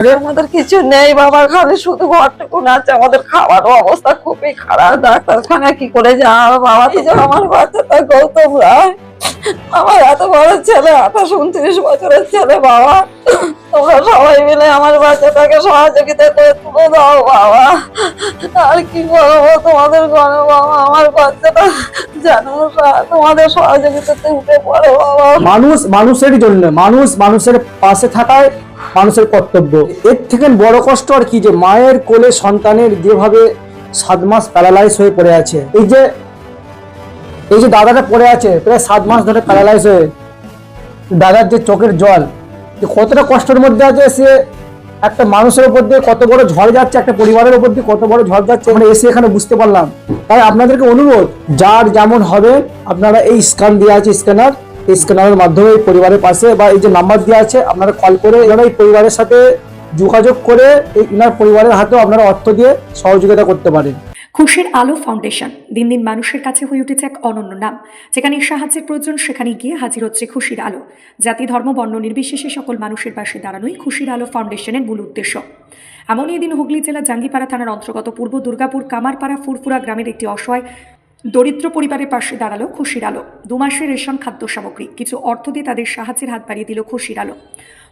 আমাদের কিছু নেই বাবা, খালি শুধু ঘরটুকু আছে। আমাদের খাওয়ারও অবস্থা খুবই খারাপ, ডাক্তারখানা কি করে যাও বাবা। এই যে আমার বাচ্চাটা গৌতম রায়, আমার এত বড় ছেলে, 28-29 বছরের ছেলে বাবা। তোমরা সবাই মিলে আমার বাচ্চাটাকে সহযোগিতা করে তুলে দাও বাবা। আর কি বলবো তোমাদের ঘরে বাবা, আমার বাচ্চাটা জানো তোমাদের সহযোগিতাতে উঠে পড়ে বাবা। মানুষ মানুষের জন্য, মানুষ মানুষের পাশে থাকায় মানুষের কর্তব্য। এর থেকে বড় কষ্ট আর কি, যে মায়ের কোলে সন্তানের যেভাবে 7 মাস প্যারালাইজ হয়ে পড়ে আছে। এই যে দাদাটা পড়ে আছে প্রায় 7 মাস ধরে প্যারালাইজ হয়ে, দাদার যে চোখের জল, যে কতটা কষ্টের মধ্যে আছে। সে একটা মানুষের উপর দিয়ে কত বড় ঝড় যাচ্ছে, একটা পরিবারের উপর দিয়ে কত বড় ঝড় যাচ্ছে, আমরা এসে এখানে বুঝতে পারলাম। তাই আপনাদেরকে অনুরোধ, যার যেমন হবে আপনারা এই স্ক্যান দেওয়া আছে, স্ক্যানারের মাধ্যমে এই পরিবারের পাশে বা এই যে নাম্বার দেওয়া আছে আপনারা কল করে এনারা এই পরিবারের সাথে যোগাযোগ করে এই ইনার পরিবারের হাতেও আপনারা অর্থ দিয়ে সহযোগিতা করতে পারেন। খুশির আলো ফাউন্ডেশন দিন দিন মানুষের কাছে হয়ে উঠেছে এক অনন্য নাম। যেখানে সাহায্যের প্রয়োজন সেখানে গিয়ে হাজির হচ্ছে খুশির আলো। জাতি ধর্ম বর্ণ নির্বিশেষে সকল মানুষের পাশে দাঁড়ানোই খুশির আলো ফাউন্ডেশনের মূল উদ্দেশ্য। এমনই এদিন হুগলি জেলা জাঙ্গিপাড়া থানার অন্তর্গত পূর্ব দুর্গাপুর কামারপাড়া ফুরফুরা গ্রামের একটি অসহায় দরিদ্র পরিবারের পাশে দাঁড়ালো খুশির আলো। 2 মাসের রেশন খাদ্য সামগ্রী কিছু অর্থ দিয়ে তাদের সাহায্যের হাত বাড়িয়ে দিল খুশির আলো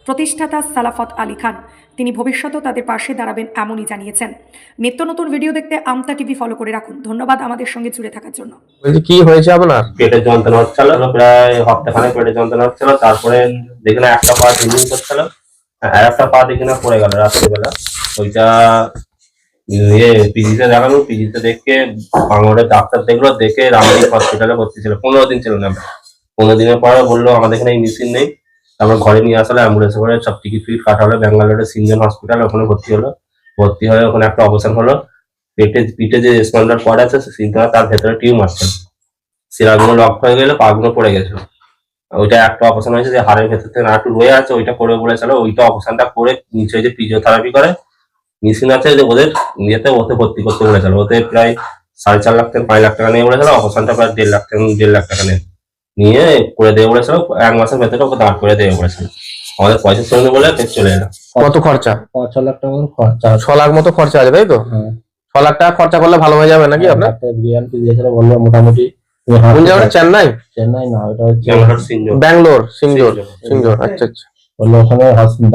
প্রতিষ্ঠাতা সালাফত আলী খান। তিনি ভবিষ্যতেও তাদের পাশে দাঁড়াবেন এমনই জানিয়েছেন। নিত্য নতুন ভিডিও দেখতে আমতা টিভি ফলো করে রাখুন। ধন্যবাদ আমাদের সঙ্গে জুড়ে থাকার জন্য। কি হয়েছে আপনার? পেটের যন্ত্রণা হচ্ছিল, প্রায় সপ্তাহখানেক পেটের যন্ত্রণা হচ্ছিল। তারপরে দেখি না একটা পা ঝিমঝিম করছিল, আর একটা পা দেখি না পড়ে গেল রাত্রিবেলা। ওইটা পিজিতে দেখানো, পিজিতে দেখে বাংলাদেশের ডাক্তার দেখলো, দেখে রামদিক হসপিটালে ভর্তি ছিল। 15 দিন ছিল না। 15 দিনের পরে বললো আমাদের এখানে এই মেশিন নেই। তারপর ঘরে নিয়ে আসলে অ্যাম্বুলেন্সে করে সব টিকিট ফিট কাটা হলো, ব্যাঙ্গালোরের সিনজন হসপিটাল, ওখানে ভর্তি হলো। ভর্তি হয়ে ওখানে একটা অপারেশন হলো। পিঠে যে স্পন্ডার পড়ে আছে সিনটা, তার ভেতরে টিউমার ছিল। শিরাগুলো লক হয়ে গেলে পাগুলো পড়ে গেছিল। ওইটা একটা অপারেশন হয়েছে, যে হাড়ের ভেতর থেকে নাটু রয়ে আছে, ওইটা করে বলেছিল। ওইটা অপারেশনটা করে নিচে যে ফিজিওথেরাপি করে মেশিন আছে, যে ওদের ইয়েতে ওতে ভর্তি করতে বলেছিল। ওতে প্রায় 4.5 লাখ থেকে 5 লাখ টাকা নিয়ে বলেছিল। অপারেশনটা প্রায় 1.5 লাখ টাকা নিয়ে করে দেবে বলেছিল। 1 মাসের ভেতরে ওকে দাঁড় করে দেবে বলেছিল। আমাদের পয়সা ছিল বলে চলে এলাম। কত খরচা? 6 লাখ টাকা খরচা। 6 লাখ মতো খরচা আছে, তাই তো? 6 লাখ টাকা খরচা করলে ভালো হয়ে যাবে নাকি আপনার? বিয়ানকে দিয়েছিল, বললো মোটামুটি। কোন জায়গাটা? চেন্নাই? চেন্নাই না, ওটা হচ্ছে ব্যাঙ্গালোর, সিঙ্গুর। আচ্ছা আচ্ছা। বললো ওখানে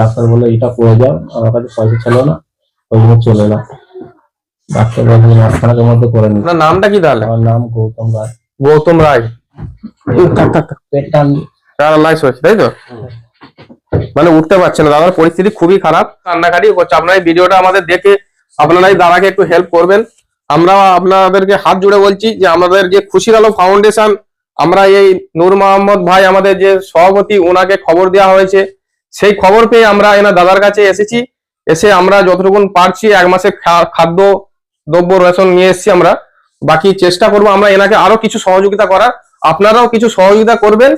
ডাক্তার বললো এটা করে যাও, আমার কাছে পয়সা ছিল না, ওই জন্য চলে এলাম। ডাক্তার বললো মাসখানেকের মধ্যে করে নি। আপনার নামটা কি তাহলে? আমার নাম গৌতম রায়। গৌতম রায়। পেটটা প্যারালাইজ হয়েছে, তাই তো? মানে উঠতে পারছে না। দাদার পরিস্থিতি খুবই খারাপ, কান্নাকাটি করছে। আপনারা এই ভিডিওটা আমাদের দেখে আপনারা এই দাদাকে একটু হেল্প করবেন। আমরা আপনাদেরকে হাত জুড়ে বলছি যে আমাদের যে খুশির আলো ফাউন্ডেশন, আমরা এই নূর মোহাম্মদ ভাই আমাদের যে সভাপতি, ওনাকে খবর দেওয়া হয়েছে। সেই খবর পেয়ে আমরা এনার দাদার কাছে এসেছি। এসে আমরা যতটুকু পারছি 1 মাসের খাদ্য দ্রব্য রেশন নিয়ে এসেছি। আমরা বাকি চেষ্টা করবো আমরা এনাকে আরো কিছু সহযোগিতা করার। আপনারাও কিছু সহযোগিতা করবেন,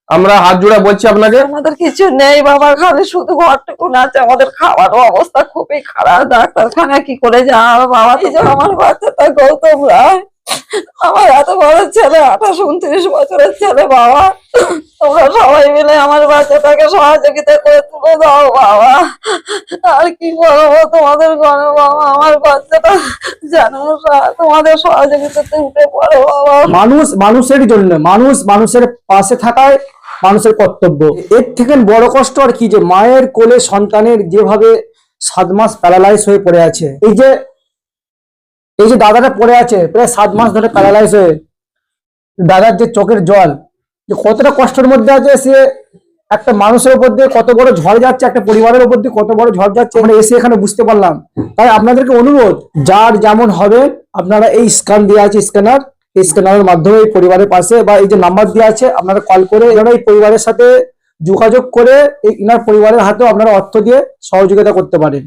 আমরা হাত জোড়া বলছি আপনাকে। আমাদের কিছু নেই বাবা, খালি শুধু ঘরটুকু আছে। আমাদের খাওয়ারও অবস্থা খুবই খারাপ, ডাক্তারখানা কি করে যাও বাবা। এই যে আমার বাচ্চাটা গৌতম রায়, আমার এত বড় ছেলে, 28-29 বছরের ছেলে বাবা। তোমরা সবাই মিলে আমার বাচ্চাটাকে সহযোগিতা করে তুলে দাও বাবা। আর কি বলবো তোমাদের ঘরে বাবা, আমার বাচ্চাটা জানো তোমাদের সহযোগিতাতে উঠে পড়ে বাবা। মানুষ মানুষের জন্য, মানুষ মানুষের পাশে থাকায় মানুষের কর্তব্য। এর থেকে বড় কষ্ট আর কি, যে মায়ের কোলে সন্তানের যেভাবে 7 মাস প্যারালাইজ হয়ে পড়ে আছে। এই যে দাদাটা পড়ে আছে প্রায় 7 মাস ধরে প্যারালাইজ হয়ে, দাদার যে চোখের জল, যে কতটা কষ্টের মধ্যে আছে। সে একটা মানুষের উপর দিয়ে কত বড় ঝড় যাচ্ছে, একটা পরিবারের উপর দিয়ে কত বড় ঝড় যাচ্ছে, আমরা এসে এখানে বুঝতে পারলাম। তাই আপনাদেরকে অনুরোধ, যার যেমন হবে আপনারা এই স্ক্যান দেওয়া আছে, স্ক্যানারের মাধ্যমে এই পরিবারের পাশে বা এই যে নাম্বার দেওয়া আছে আপনারা কল করে এনারা এই পরিবারের সাথে যোগাযোগ করে এই ইনার পরিবারের হাতেও আপনারা অর্থ দিয়ে সহযোগিতা করতে পারেন।